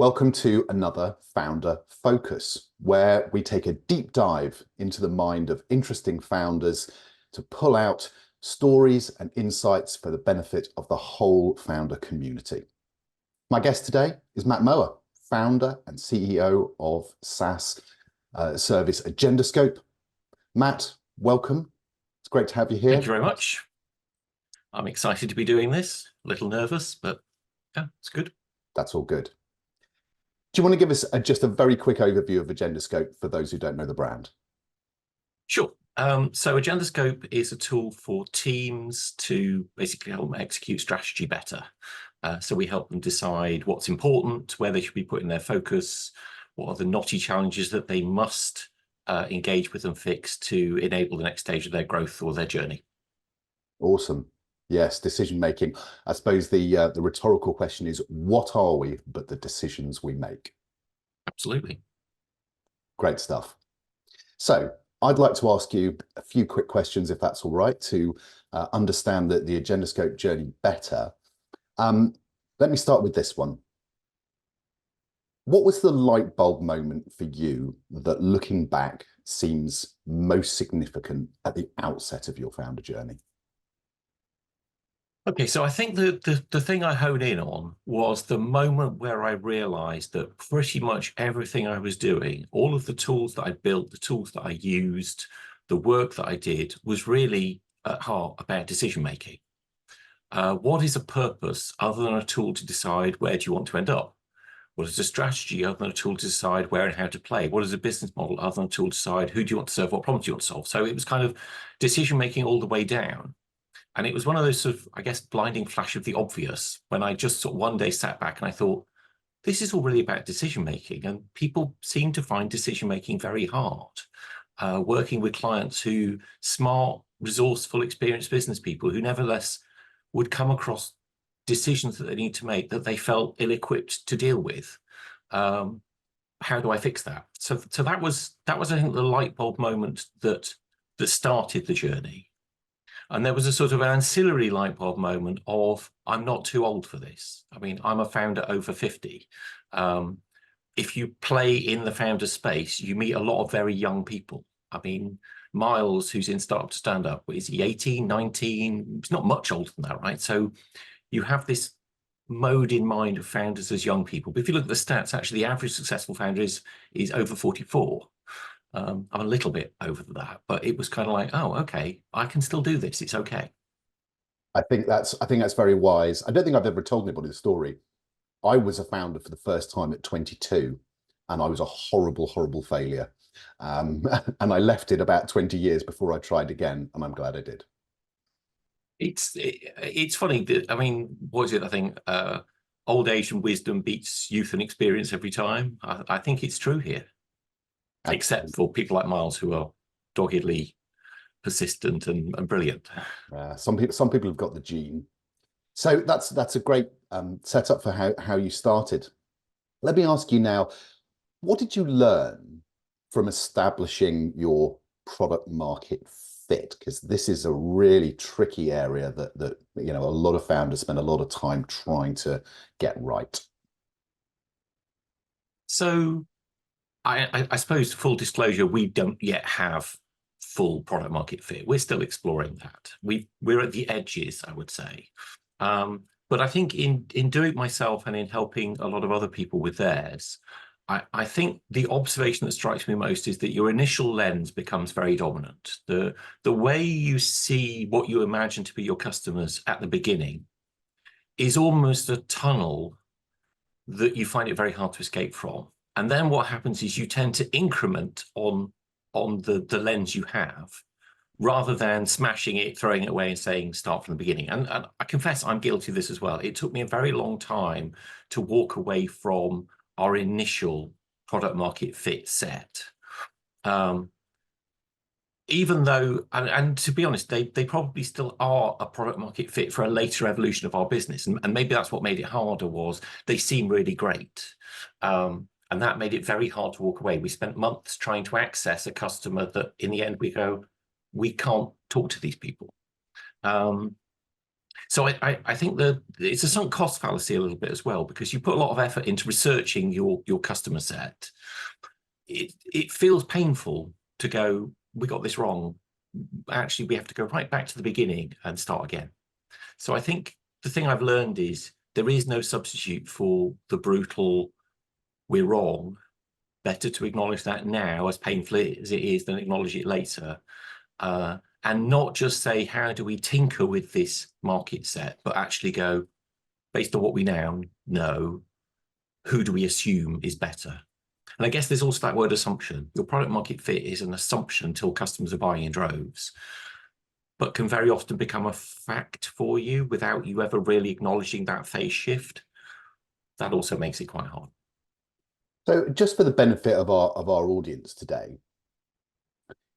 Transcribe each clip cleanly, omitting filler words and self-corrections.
Welcome to another Founder Focus, where we take a deep dive into the mind of interesting founders to pull out stories and insights for the benefit of the whole founder community. My guest today is Matt Mower, founder and CEO of SaaS service AgendaScope. Matt, welcome. It's great to have you here. Thank you very much. I'm excited to be doing this. A little nervous, but yeah, it's good. That's all good. Do you want to give us just a very quick overview of AgendaScope for those who don't know the brand? Sure. So AgendaScope is a tool for teams to basically help them execute strategy better. So we help them decide what's important, where they should be putting their focus, what are the knotty challenges that they must engage with and fix to enable the next stage of their growth or their journey. Awesome. Yes, decision making. I suppose the rhetorical question is, what are we but the decisions we make? Absolutely. Great stuff. So I'd like to ask you a few quick questions, if that's all right, to understand the AgendaScope journey better. Let me start with this one. What was the light bulb moment for you that, looking back, seems most significant at the outset of your founder journey? Okay, so I think the thing I honed in on was the moment where I realized that pretty much everything I was doing, all of the tools that I built, the tools that I used, the work that I did was really at heart about decision making. What is a purpose other than a tool to decide where do you want to end up? What is a strategy other than a tool to decide where and how to play? What is a business model other than a tool to decide who do you want to serve, what problems do you want to solve? So it was kind of decision making all the way down. And it was one of those sort of, I guess, blinding flash of the obvious when I just sort of one day sat back and I thought, this is all really about decision making. And people seem to find decision making very hard. Working with clients who smart, resourceful, experienced business people who nevertheless would come across decisions that they need to make that they felt ill-equipped to deal with. How do I fix that? So that was I think the light bulb moment that started the journey. And there was a sort of an ancillary light bulb moment of, I'm not too old for this. I mean, I'm a founder over 50. If you play in the founder space, you meet a lot of very young people. I mean, Miles, who's in Startup to Standup, is he 18, 19? He's not much older than that, right? So you have this mode in mind of founders as young people. But if you look at the stats, actually, the average successful founder is over 44. I'm a little bit over that, but it was kind of like, oh, okay, I can still do this. It's okay. I think that's very wise. I don't think I've ever told anybody the story. I was a founder for the first time at 22, and I was a horrible, horrible failure. And I left it about 20 years before I tried again, and I'm glad I did. It's funny that, I mean, what is it? I think old age and wisdom beats youth and experience every time. I think it's true here. Except for people like Miles, who are doggedly persistent and brilliant. Some people have got the gene. So that's a great setup for how you started. Let me ask you now, what did you learn from establishing your product market fit? Because this is a really tricky area that you know, a lot of founders spend a lot of time trying to get right. So I suppose, full disclosure, we don't yet have full product market fit. We're still exploring that. We're at the edges, I would say. But I think in doing it myself and in helping a lot of other people with theirs, I think the observation that strikes me most is that your initial lens becomes very dominant. The way you see what you imagine to be your customers at the beginning is almost a tunnel that you find it very hard to escape from. And then what happens is you tend to increment on the lens you have, rather than smashing it, throwing it away and saying, start from the beginning. And I confess I'm guilty of this as well. It took me a very long time to walk away from our initial product market fit set. Even though, and to be honest, they probably still are a product market fit for a later evolution of our business. And maybe that's what made it harder, was they seem really great. And that made it very hard to walk away. We spent months trying to access a customer that in the end we go, we can't talk to these people. So I think that it's a sunk cost fallacy a little bit as well, because you put a lot of effort into researching your customer set. It feels painful to go, we got this wrong. Actually, we have to go right back to the beginning and start again. So I think the thing I've learned is there is no substitute for the brutal, we're wrong. Better to acknowledge that now, as painful as it is, than acknowledge it later. And not just say, how do we tinker with this market set, but actually go, based on what we now know, who do we assume is better? And I guess there's also that word assumption. Your product market fit is an assumption until customers are buying in droves, but can very often become a fact for you without you ever really acknowledging that phase shift. That also makes it quite hard. So just for the benefit of our audience today,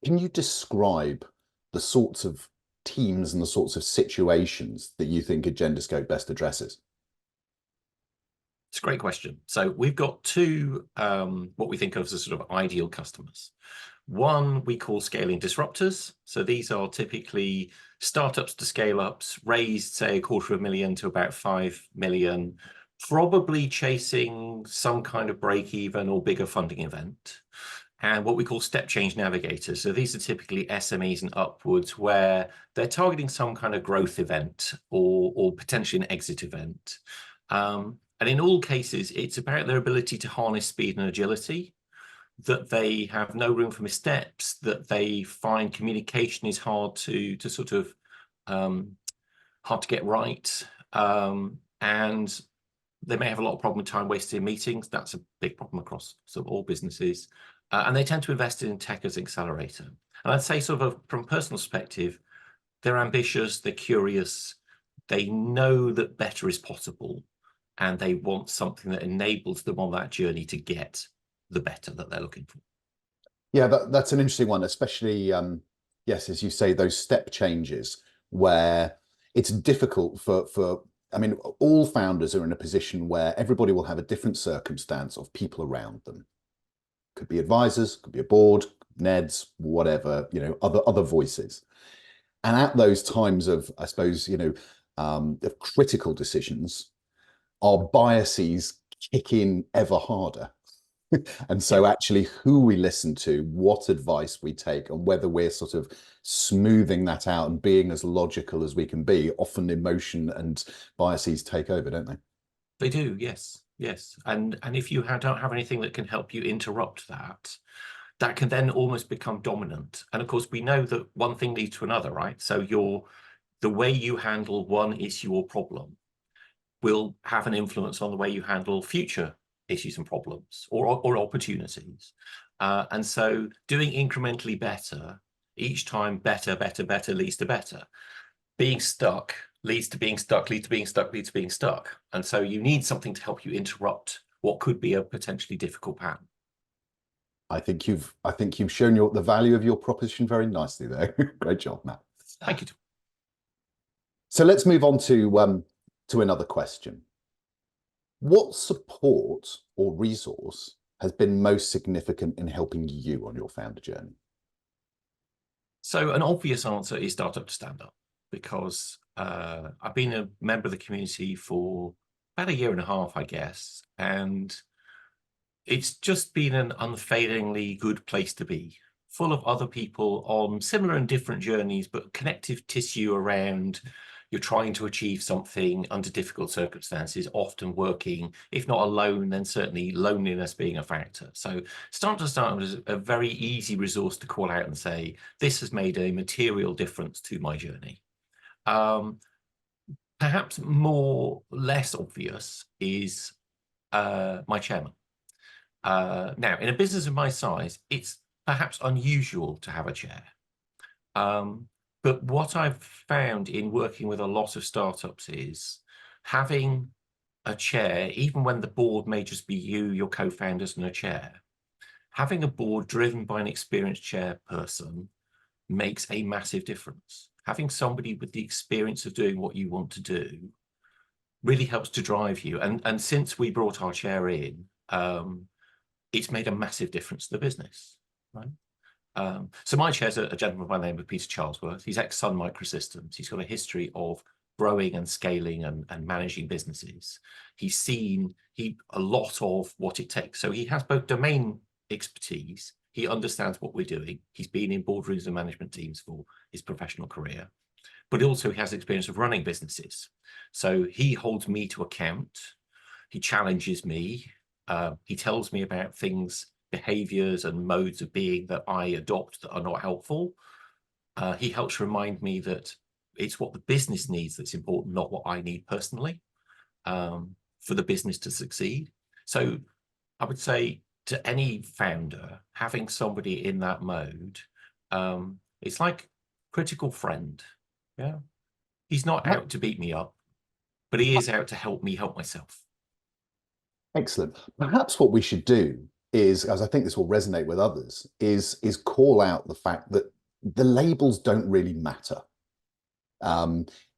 can you describe the sorts of teams and the sorts of situations that you think AgendaScope best addresses? It's a great question. So we've got two, what we think of as sort of ideal customers. One we call scaling disruptors. So these are typically startups to scale ups, raised, say, $250,000 to about 5 million, probably chasing some kind of break even or bigger funding event. And what we call step change navigators. So these are typically SMEs and upwards, where they're targeting some kind of growth event or potentially an exit event. And in all cases, it's about their ability to harness speed and agility, that they have no room for missteps, that they find communication is hard to sort of hard to get right, and they may have a lot of problem with time wasted in meetings. That's a big problem across sort of all businesses, and they tend to invest in tech as an accelerator. And I'd say, sort of from a personal perspective, they're ambitious, they're curious, they know that better is possible, and they want something that enables them on that journey to get the better that they're looking for. Yeah, that's an interesting one, especially, yes, as you say, those step changes where it's difficult for, I mean, all founders are in a position where everybody will have a different circumstance of people around them. Could be advisors, could be a board, NEDs, whatever, other voices. And at those times of, I suppose, of critical decisions, our biases kick in ever harder. And so actually who we listen to, what advice we take, and whether we're sort of smoothing that out and being as logical as we can be, often emotion and biases take over, don't they? They do, yes, yes. And if you don't have anything that can help you interrupt that, that can then almost become dominant. And of course, we know that one thing leads to another, right? So the way you handle one issue or problem will have an influence on the way you handle future issues and problems or opportunities. And so doing incrementally better, each time better leads to better. Being stuck leads to being stuck, leads to being stuck, leads to being stuck. And so you need something to help you interrupt what could be a potentially difficult pattern. I think you've shown the value of your proposition very nicely there. Great job, Matt. Thank you. So let's move on to another question. What support or resource has been most significant in helping you on your founder journey? So an obvious answer is Startup to Standup, because I've been a member of the community for about 1.5 years, I guess, and it's just been an unfailingly good place to be, full of other people on similar and different journeys, but connective tissue around you're trying to achieve something under difficult circumstances, often working, if not alone, then certainly loneliness being a factor. So Startup to Standup is a very easy resource to call out and say, this has made a material difference to my journey. Perhaps less obvious is my chairman. Now, in a business of my size, it's perhaps unusual to have a chair. But what I've found in working with a lot of startups is having a chair, even when the board may just be you, your co-founders, and a chair, having a board driven by an experienced chairperson makes a massive difference. Having somebody with the experience of doing what you want to do really helps to drive you. And since we brought our chair in, it's made a massive difference to the business, right? So my chair's a gentleman by the name of Peter Charlesworth. He's ex-Sun Microsystems. He's got a history of growing and scaling and managing businesses. He's seen a lot of what it takes. So he has both domain expertise. He understands what we're doing. He's been in boardrooms and management teams for his professional career, but also he has experience of running businesses. So he holds me to account. He challenges me. He tells me about things, behaviors and modes of being that I adopt that are not helpful. He helps remind me that it's what the business needs that's important, not what I need personally, for the business to succeed. So I would say to any founder, having somebody in that mode, it's like critical friend. Yeah. He's not out to beat me up, but he is out to help me help myself. Excellent. Perhaps what we should do is, as I think this will resonate with others, is call out the fact that the labels don't really matter.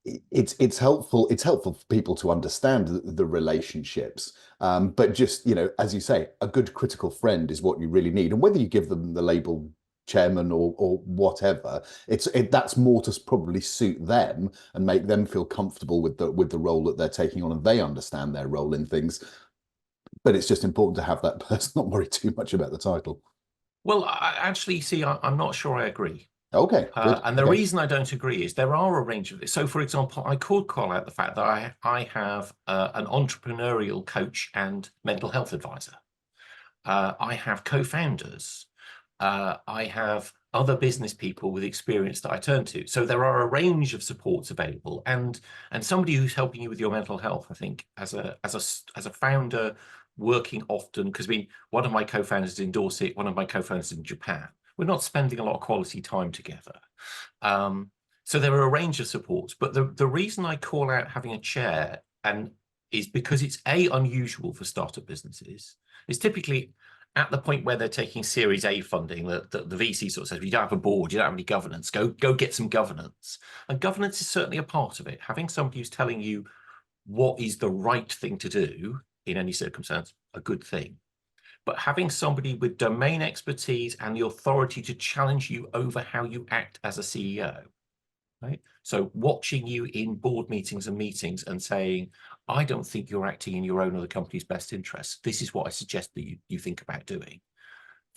It's helpful for people to understand the relationships, but just, you know, as you say, a good critical friend is what you really need. And whether you give them the label chairman or whatever, that's more to probably suit them and make them feel comfortable with the role that they're taking on, and they understand their role in things. But it's just important to have that person not worry too much about the title. Well, I actually see, I'm not sure I agree. Okay, good. And the Okay. reason I don't agree is there are a range of this. So, for example, I could call out the fact that I have an entrepreneurial coach and mental health advisor. I have co-founders. I have other business people with experience that I turn to. So there are a range of supports available, and somebody who's helping you with your mental health. I think as a founder working often, because one of my co-founders is in Dorset, one of my co-founders is in Japan. We're not spending a lot of quality time together. So there are a range of supports, but the reason I call out having a chair is because it's unusual for startup businesses. It's typically at the point where they're taking Series A funding, the VC sort of says, you don't have a board, you don't have any governance, go get some governance. And governance is certainly a part of it. Having somebody who's telling you what is the right thing to do in any circumstance, a good thing. But having somebody with domain expertise and the authority to challenge you over how you act as a CEO, right? So watching you in board meetings and saying, I don't think you're acting in your own or the company's best interests. This is what I suggest that you think about doing.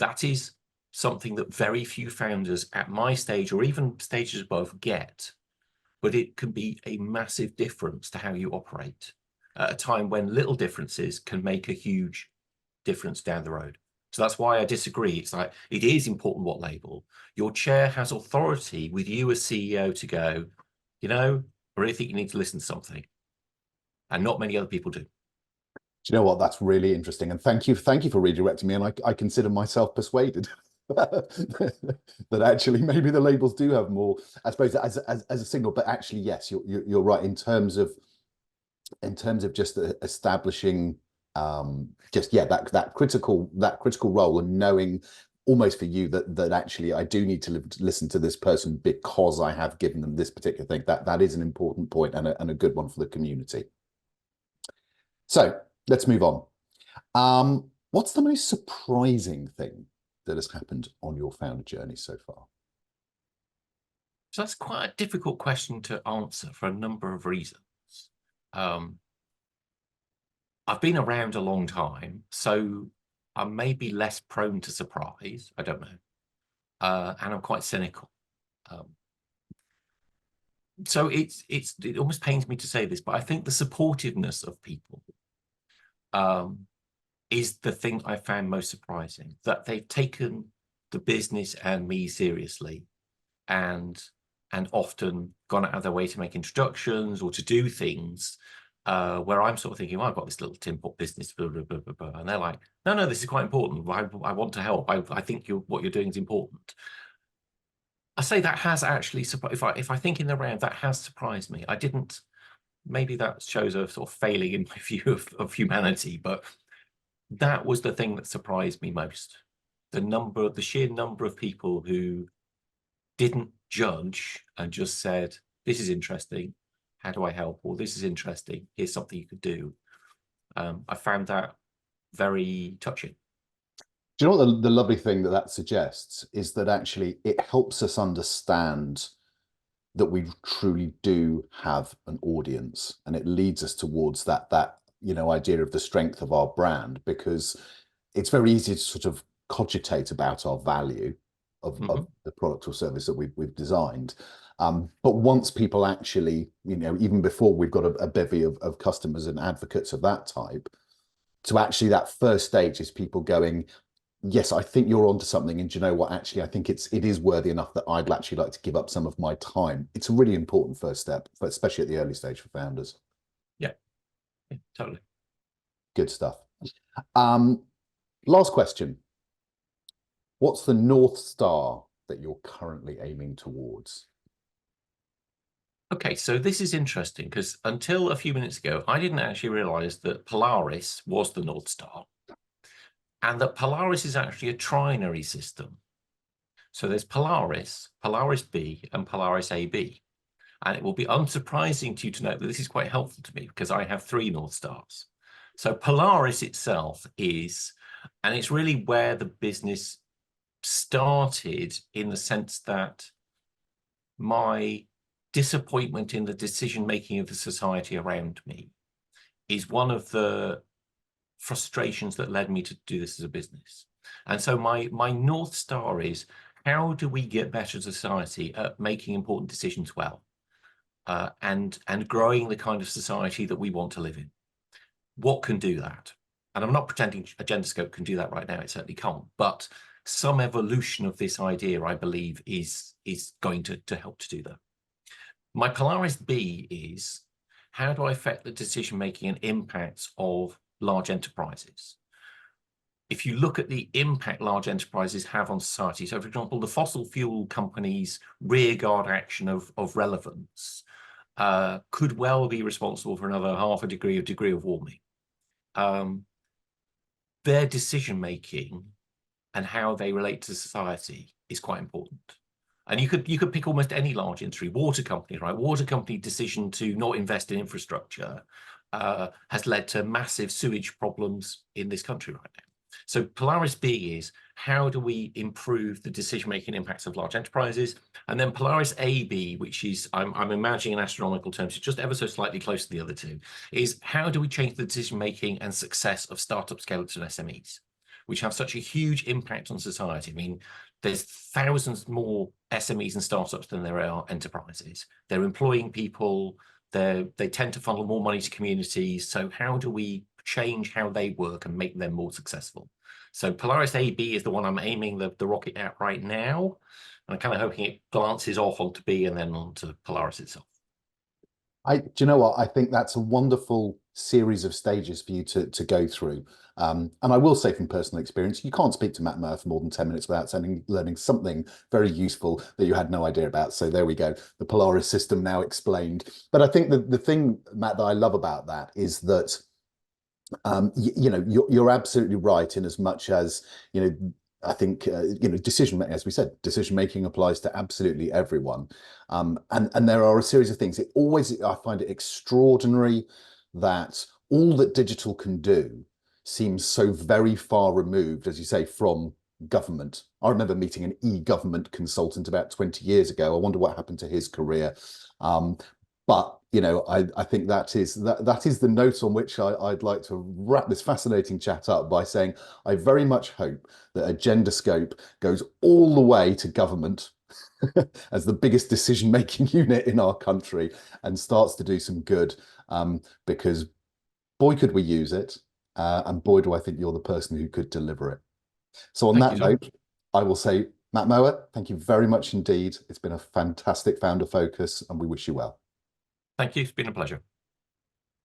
That is something that very few founders at my stage or even stages above get, but it can be a massive difference to how you operate at a time when little differences can make a huge difference down the road. So that's why I disagree. It's like, it is important what label. Your chair has authority with you as CEO to go, you know, I really think you need to listen to something. And not many other people do. Do you know what? That's really interesting. And thank you for redirecting me. And I consider myself persuaded that actually maybe the labels do have more, I suppose, as a signal. But actually, yes, you're right in terms of just establishing that critical role, and knowing almost for you that actually I do need to listen to this person because I have given them this particular thing. That is an important point and a good one for the community. So let's move on. What's the most surprising thing that has happened on your founder journey so far? So that's quite a difficult question to answer for a number of reasons. I've been around a long time, so I may be less prone to surprise. I don't know. And I'm quite cynical. So it almost pains me to say this, but I think the supportiveness of people is the thing I found most surprising, that they've taken the business and me seriously and often gone out of their way to make introductions or to do things where I'm sort of thinking, well, I've got this little tin pot business, blah, blah, blah, blah, blah. And they're like, no, this is quite important. I want to help. I think what you're doing is important. I say that has actually, if I think in the round, that has surprised me. I didn't, maybe that shows a sort of failing in my view of humanity, but that was the thing that surprised me most. The sheer number of people who didn't judge and just said, this is interesting, how do I help? Or this is interesting, here's something you could do. I found that very touching. Do you know what the lovely thing that suggests is that actually it helps us understand that we truly do have an audience, and it leads us towards that idea of the strength of our brand, because it's very easy to sort of cogitate about our value of the product or service that we've designed. But once people actually, even before we've got a bevy of customers and advocates of that type, to actually that first stage is people going, yes, I think you're onto something. And do you know what? Actually, I think it is worthy enough that I'd actually like to give up some of my time. It's a really important first step, especially at the early stage for founders. Yeah, totally. Good stuff. Last question. What's the North Star that you're currently aiming towards? Okay, so this is interesting because until a few minutes ago, I didn't actually realize that Polaris was the North Star, and that Polaris is actually a trinary system. So there's Polaris, Polaris B, and Polaris AB. And it will be unsurprising to you to know that this is quite helpful to me because I have 3 North Stars. So Polaris itself is, and it's really where the business started, in the sense that my disappointment in the decision-making of the society around me is one of the frustrations that led me to do this as a business. And so my North Star is, how do we get better society at making important decisions well, and growing the kind of society that we want to live in? What can do that? And I'm not pretending AgendaScope can do that right now, it certainly can't, but some evolution of this idea, I believe, is going to help to do that. My Polaris B is, how do I affect the decision-making and impacts of large enterprises? If you look at the impact large enterprises have on society, so for example, the fossil fuel companies' rearguard action of relevance could well be responsible for another half a degree of warming. Their decision-making and how they relate to society is quite important. And you could pick almost any large industry, water company, right? Water company decision to not invest in infrastructure has led to massive sewage problems in this country right now. So Polaris B is, how do we improve the decision-making impacts of large enterprises? And then Polaris AB, which is, I'm imagining in astronomical terms, it's just ever so slightly close to the other two, is how do we change the decision-making and success of startup, scale-ups, and SMEs, which have such a huge impact on society. I mean, there's thousands more SMEs and startups than there are enterprises. They're employing people, they tend to funnel more money to communities. So how do we change how they work and make them more successful? So Polaris AB is the one I'm aiming the rocket at right now. I'm kind of hoping it glances off onto B and then onto Polaris itself. Do you know what? I think that's a wonderful series of stages for you to go through. And I will say from personal experience, you can't speak to Matt Mower for more than 10 minutes without learning something very useful that you had no idea about. So there we go. The Polaris system now explained. But I think the thing, Matt, that I love about that is that, you're absolutely right in as much as, I think, decision making, as we said, decision making applies to absolutely everyone. And there are a series of things. I find it extraordinary that all that digital can do seems so very far removed, as you say, from government. I remember meeting an e-government consultant about 20 years ago. I wonder what happened to his career. But I think that is the note on which I'd like to wrap this fascinating chat up by saying I very much hope that AgendaScope goes all the way to government as the biggest decision-making unit in our country and starts to do some good, because boy, could we use it, and boy, do I think you're the person who could deliver it. So on that note, I will say, Matt Mower, thank you very much indeed. It's been a fantastic founder focus, and we wish you well. Thank you. It's been a pleasure.